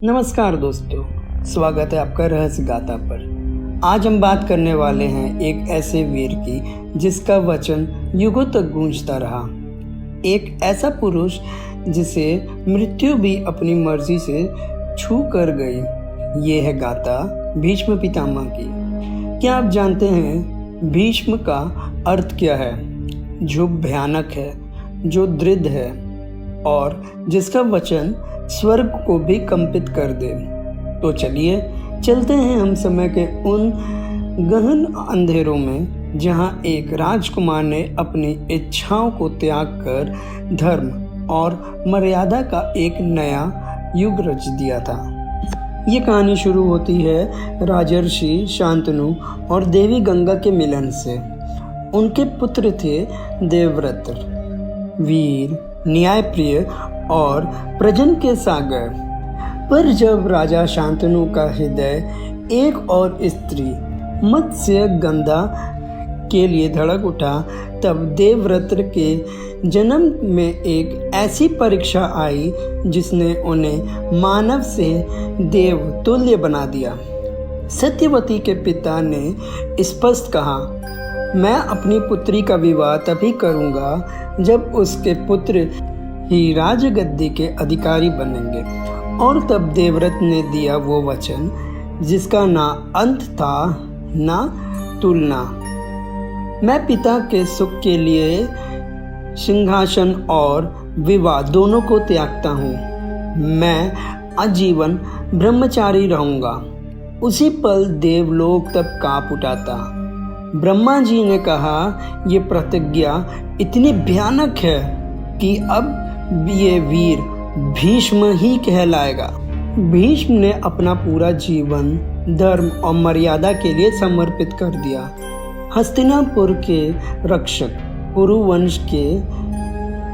नमस्कार दोस्तों, स्वागत है आपका रहस्य गाथा पर। आज हम बात करने वाले हैं एक ऐसे वीर की जिसका वचन युगों तक गूंजता रहा। एक ऐसा पुरुष जिसे मृत्यु भी अपनी मर्जी से छू कर गई। ये है गाथा भीष्म पितामह की। क्या आप जानते हैं भीष्म का अर्थ क्या है? जो भयानक है, जो दृढ़ है और जिसका वचन स्वर्ग को भी कंपित कर दे। तो चलिए चलते हैं हम समय के उन गहन अंधेरों में जहां एक राजकुमार ने अपनी इच्छाओं को त्याग कर धर्म और मर्यादा का एक नया युग रच दिया था। ये कहानी शुरू होती है राजर्षि शांतनु और देवी गंगा के मिलन से। उनके पुत्र थे देवव्रत, वीर, न्यायप्रिय और प्रजन के सागर। पर जब राजा शांतनु का हृदय एक और स्त्री मत्स्य गंधा के लिए धड़क उठा, तब देवव्रत के जन्म में एक ऐसी परीक्षा आई जिसने उन्हें मानव से देव तुल्य बना दिया। सत्यवती के पिता ने स्पष्ट कहा, मैं अपनी पुत्री का विवाह तभी करूंगा जब उसके पुत्र ही राजगद्दी के अधिकारी बनेंगे। और तब देवव्रत ने दिया वो वचन जिसका ना अंत था ना तुलना। मैं पिता के सुख के लिए सिंहासन और विवाह दोनों को त्यागता हूँ। मैं आजीवन ब्रह्मचारी रहूँगा। उसी पल देवलोक तब कांप उठा था। ब्रह्मा जी ने कहा, ये प्रतिज्ञा इतनी भयानक है कि अब ये वीर भीष्म ही कहलाएगा। भीष्म ने अपना पूरा जीवन धर्म और मर्यादा के लिए समर्पित कर दिया। हस्तिनापुर के रक्षक, कुरुवंश के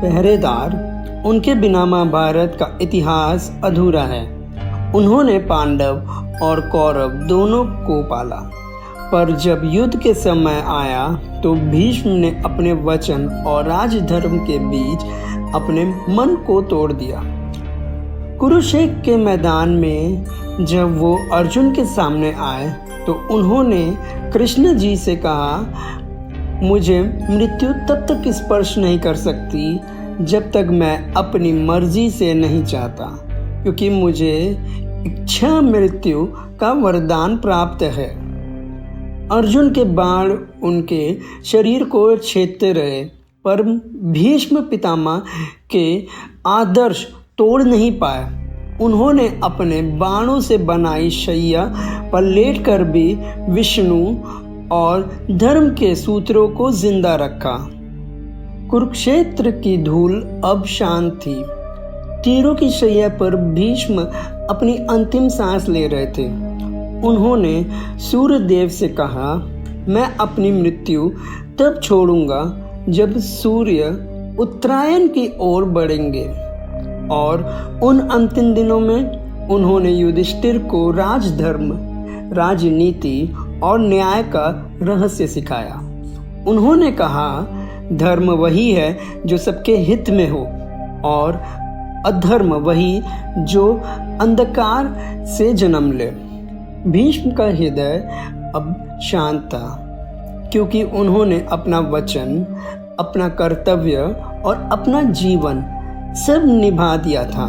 पहरेदार, उनके बिना महाभारत का इतिहास अधूरा है। उन्होंने पांडव और कौरव दोनों को पाला। पर जब युद्ध के समय आया तो भीष्म ने अपने वचन और राजधर्म के बीच अपने मन को तोड़ दिया। कुरुक्षेत्र के मैदान में जब वो अर्जुन के सामने आए तो उन्होंने कृष्ण जी से कहा, मुझे मृत्यु तब तक स्पर्श नहीं कर सकती जब तक मैं अपनी मर्जी से नहीं चाहता, क्योंकि मुझे इच्छा मृत्यु का वरदान प्राप्त है। अर्जुन के बाण उनके शरीर को छेदते रहे, पर भीष्म पितामह के आदर्श तोड़ नहीं पाए। उन्होंने अपने बाणों से बनाई शैया पर लेटकर भी विष्णु और धर्म के सूत्रों को जिंदा रखा। कुरुक्षेत्र की धूल अब शांत थी। तीरों की शैया पर भीष्म अपनी अंतिम सांस ले रहे थे। उन्होंने सूर्यदेव से कहा, मैं अपनी मृत्यु तब छोड़ूंगा जब सूर्य उत्तरायण की ओर बढ़ेंगे। और उन अंतिम दिनों में उन्होंने युधिष्ठिर को राजधर्म, राजनीति और न्याय का रहस्य सिखाया। उन्होंने कहा, धर्म वही है जो सबके हित में हो और अधर्म वही जो अंधकार से जन्म ले। भीष्म का हृदय अब शांत था, क्योंकि उन्होंने अपना वचन, अपना कर्तव्य और अपना जीवन सब निभा दिया था।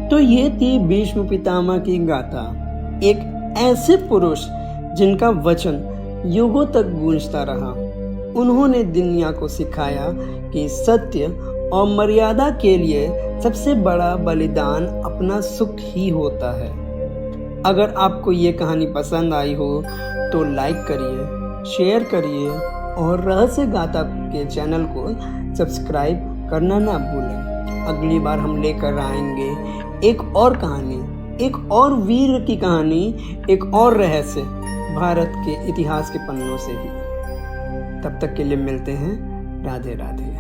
तो ये थी भीष्म पितामह की गाथा। एक ऐसे पुरुष जिनका वचन युगों तक गूंजता रहा। उन्होंने दुनिया को सिखाया कि सत्य और मर्यादा के लिए सबसे बड़ा बलिदान अपना सुख ही होता है। अगर आपको ये कहानी पसंद आई हो तो लाइक करिए, शेयर करिए और रहस्य गाथा के चैनल को सब्सक्राइब करना ना भूलें। अगली बार हम लेकर आएंगे एक और कहानी, एक और वीर की कहानी, एक और रहस्य भारत के इतिहास के पन्नों से ही। तब तक के लिए मिलते हैं। राधे राधे।